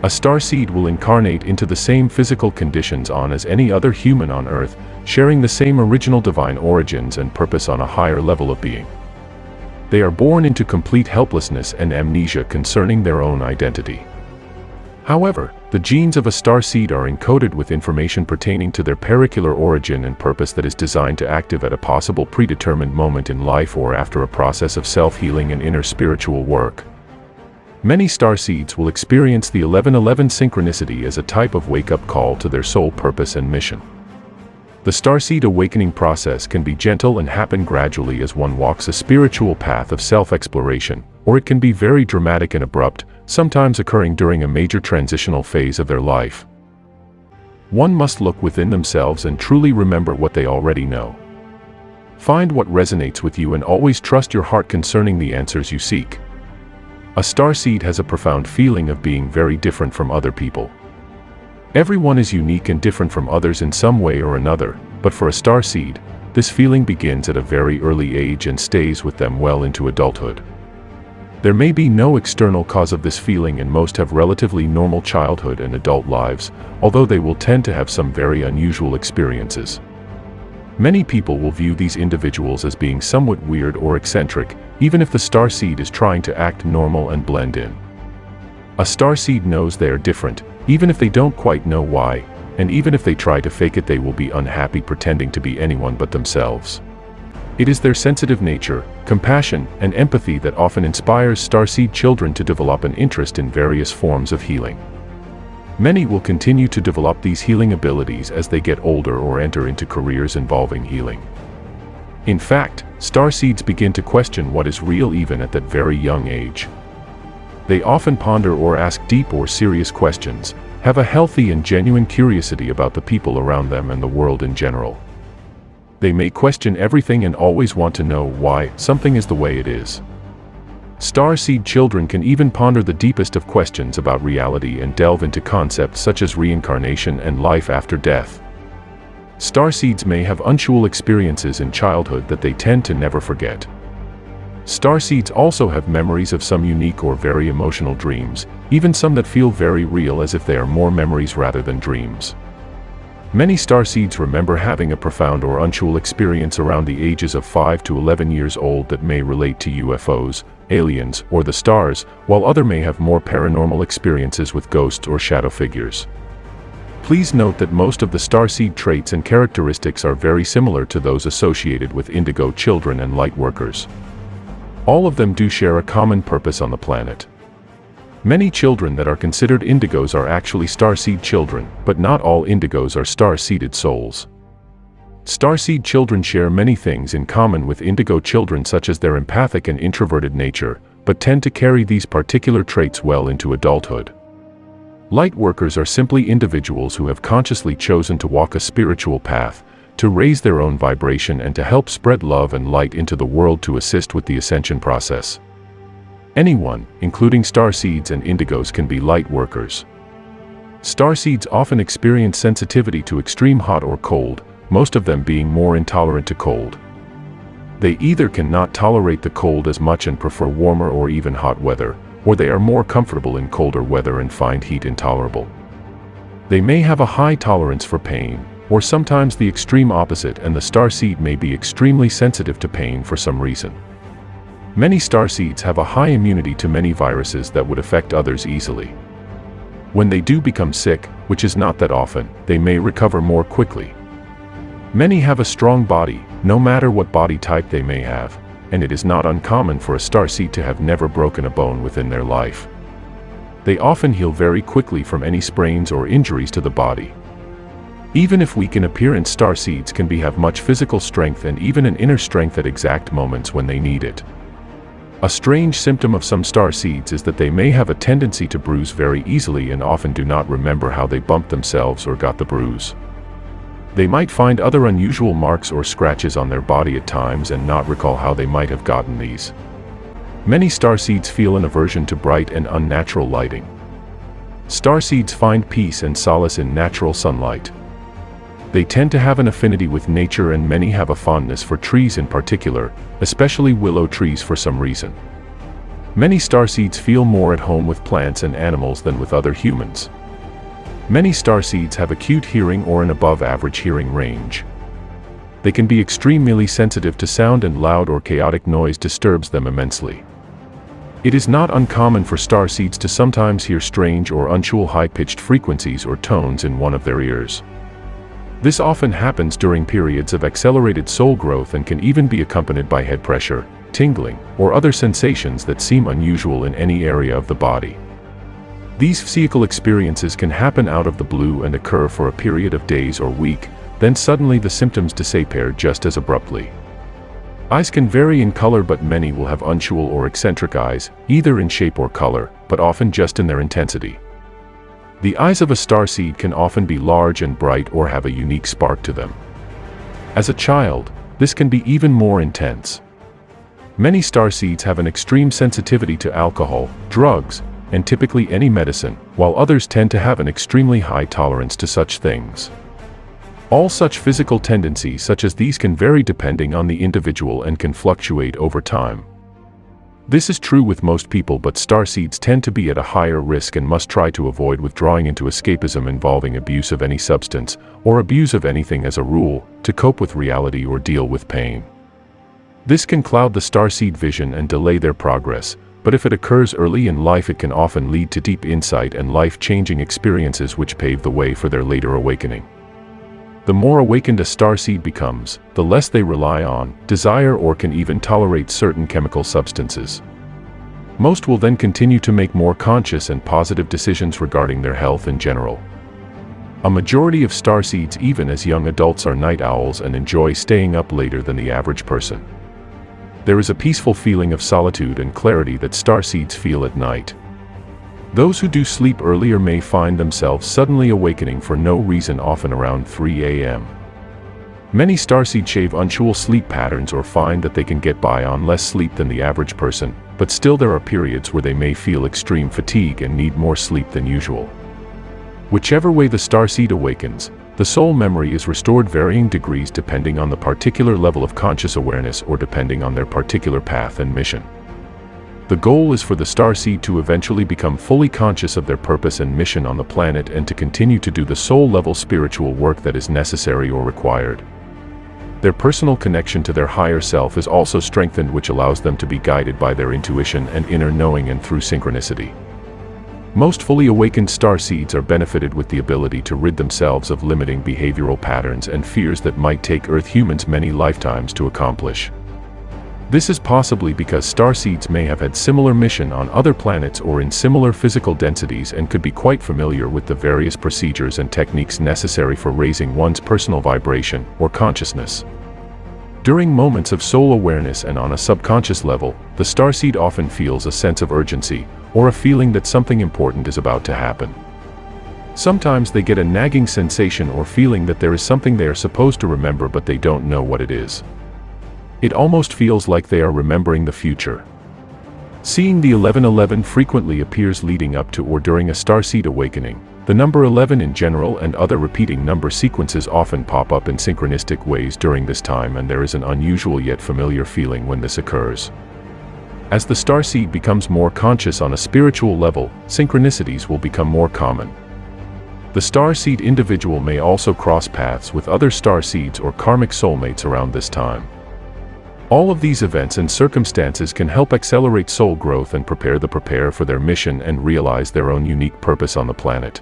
A starseed will incarnate into the same physical conditions on as any other human on Earth, sharing the same original divine origins and purpose on a higher level of being. They are born into complete helplessness and amnesia concerning their own identity. However, the genes of a starseed are encoded with information pertaining to their pericular origin and purpose that is designed to active at a possible predetermined moment in life or after a process of self-healing and inner spiritual work. Many starseeds will experience the 1111 synchronicity as a type of wake-up call to their soul purpose and mission. The starseed awakening process can be gentle and happen gradually as one walks a spiritual path of self-exploration, or it can be very dramatic and abrupt, sometimes occurring during a major transitional phase of their life. One must look within themselves and truly remember what they already know. Find what resonates with you and always trust your heart concerning the answers you seek. A starseed has a profound feeling of being very different from other people. Everyone is unique and different from others in some way or another, but for a starseed, this feeling begins at a very early age and stays with them well into adulthood. There may be no external cause of this feeling and most have relatively normal childhood and adult lives, although they will tend to have some very unusual experiences. Many people will view these individuals as being somewhat weird or eccentric, even if the starseed is trying to act normal and blend in. A starseed knows they are different, even if they don't quite know why, and even if they try to fake it, they will be unhappy pretending to be anyone but themselves. It is their sensitive nature, compassion, and empathy that often inspires starseed children to develop an interest in various forms of healing. Many will continue to develop these healing abilities as they get older or enter into careers involving healing. In fact, starseeds begin to question what is real even at that very young age. They often ponder or ask deep or serious questions, have a healthy and genuine curiosity about the people around them and the world in general. They may question everything and always want to know why something is the way it is. Starseed children can even ponder the deepest of questions about reality and delve into concepts such as reincarnation and life after death. Starseeds may have unusual experiences in childhood that they tend to never forget. Starseeds also have memories of some unique or very emotional dreams, even some that feel very real as if they are more memories rather than dreams. Many starseeds remember having a profound or unusual experience around the ages of 5 to 11 years old that may relate to UFOs, aliens, or the stars, while others may have more paranormal experiences with ghosts or shadow figures. Please note that most of the starseed traits and characteristics are very similar to those associated with indigo children and light workers. All of them do share a common purpose on the planet. Many children that are considered indigos are actually starseed children, but not all indigos are star-seeded souls. Starseed children share many things in common with indigo children, such as their empathic and introverted nature, but tend to carry these particular traits well into adulthood. Light workers are simply individuals who have consciously chosen to walk a spiritual path, to raise their own vibration and to help spread love and light into the world to assist with the ascension process. Anyone, including starseeds and indigos, can be light workers. Starseeds often experience sensitivity to extreme hot or cold, most of them being more intolerant to cold. They either cannot tolerate the cold as much and prefer warmer or even hot weather, or they are more comfortable in colder weather and find heat intolerable. They may have a high tolerance for pain, or sometimes the extreme opposite, and the starseed may be extremely sensitive to pain for some reason. Many starseeds have a high immunity to many viruses that would affect others easily. When they do become sick, which is not that often, they may recover more quickly. Many have a strong body, no matter what body type they may have, and it is not uncommon for a starseed to have never broken a bone within their life. They often heal very quickly from any sprains or injuries to the body. Even if weak in appearance, starseeds can have much physical strength and even an inner strength at exact moments when they need it. A strange symptom of some starseeds is that they may have a tendency to bruise very easily and often do not remember how they bumped themselves or got the bruise. They might find other unusual marks or scratches on their body at times and not recall how they might have gotten these. Many starseeds feel an aversion to bright and unnatural lighting. Starseeds find peace and solace in natural sunlight. They tend to have an affinity with nature, and many have a fondness for trees in particular, especially willow trees for some reason. Many starseeds feel more at home with plants and animals than with other humans. Many starseeds have acute hearing or an above-average hearing range. They can be extremely sensitive to sound, and loud or chaotic noise disturbs them immensely. It is not uncommon for starseeds to sometimes hear strange or unusual high-pitched frequencies or tones in one of their ears. This often happens during periods of accelerated soul growth and can even be accompanied by head pressure, tingling, or other sensations that seem unusual in any area of the body. These physical experiences can happen out of the blue and occur for a period of days or week, then suddenly the symptoms disappear just as abruptly. Eyes can vary in color, but many will have unusual or eccentric eyes, either in shape or color, but often just in their intensity. The eyes of a starseed can often be large and bright or have a unique spark to them. As a child, this can be even more intense. Many starseeds have an extreme sensitivity to alcohol, drugs, and typically any medicine, while others tend to have an extremely high tolerance to such things. All such physical tendencies such as these can vary depending on the individual and can fluctuate over time. This is true with most people, but starseeds tend to be at a higher risk and must try to avoid withdrawing into escapism involving abuse of any substance, or abuse of anything as a rule, to cope with reality or deal with pain. This can cloud the starseed vision and delay their progress, but if it occurs early in life, it can often lead to deep insight and life-changing experiences which pave the way for their later awakening. The more awakened a starseed becomes, the less they rely on, desire, or can even tolerate certain chemical substances. Most will then continue to make more conscious and positive decisions regarding their health in general. A majority of starseeds, even as young adults, are night owls and enjoy staying up later than the average person. There is a peaceful feeling of solitude and clarity that starseeds feel at night. Those who do sleep earlier may find themselves suddenly awakening for no reason, often around 3 a.m. Many starseeds shave unusual sleep patterns or find that they can get by on less sleep than the average person, but still there are periods where they may feel extreme fatigue and need more sleep than usual. Whichever way the starseed awakens, the soul memory is restored varying degrees depending on the particular level of conscious awareness or depending on their particular path and mission. The goal is for the starseed to eventually become fully conscious of their purpose and mission on the planet and to continue to do the soul-level spiritual work that is necessary or required. Their personal connection to their higher self is also strengthened, which allows them to be guided by their intuition and inner knowing and through synchronicity. Most fully awakened starseeds are benefited with the ability to rid themselves of limiting behavioral patterns and fears that might take Earth humans many lifetimes to accomplish. This is possibly because starseeds may have had similar mission on other planets or in similar physical densities and could be quite familiar with the various procedures and techniques necessary for raising one's personal vibration or consciousness. During moments of soul awareness and on a subconscious level, the starseed often feels a sense of urgency, or a feeling that something important is about to happen. Sometimes they get a nagging sensation or feeling that there is something they are supposed to remember but they don't know what it is. It almost feels like they are remembering the future. Seeing the 1111 frequently appears leading up to or during a starseed awakening. The number 11 in general and other repeating number sequences often pop up in synchronistic ways during this time, and there is an unusual yet familiar feeling when this occurs. As the starseed becomes more conscious on a spiritual level, synchronicities will become more common. The starseed individual may also cross paths with other starseeds or karmic soulmates around this time. All of these events and circumstances can help accelerate soul growth and prepare for their mission and realize their own unique purpose on the planet.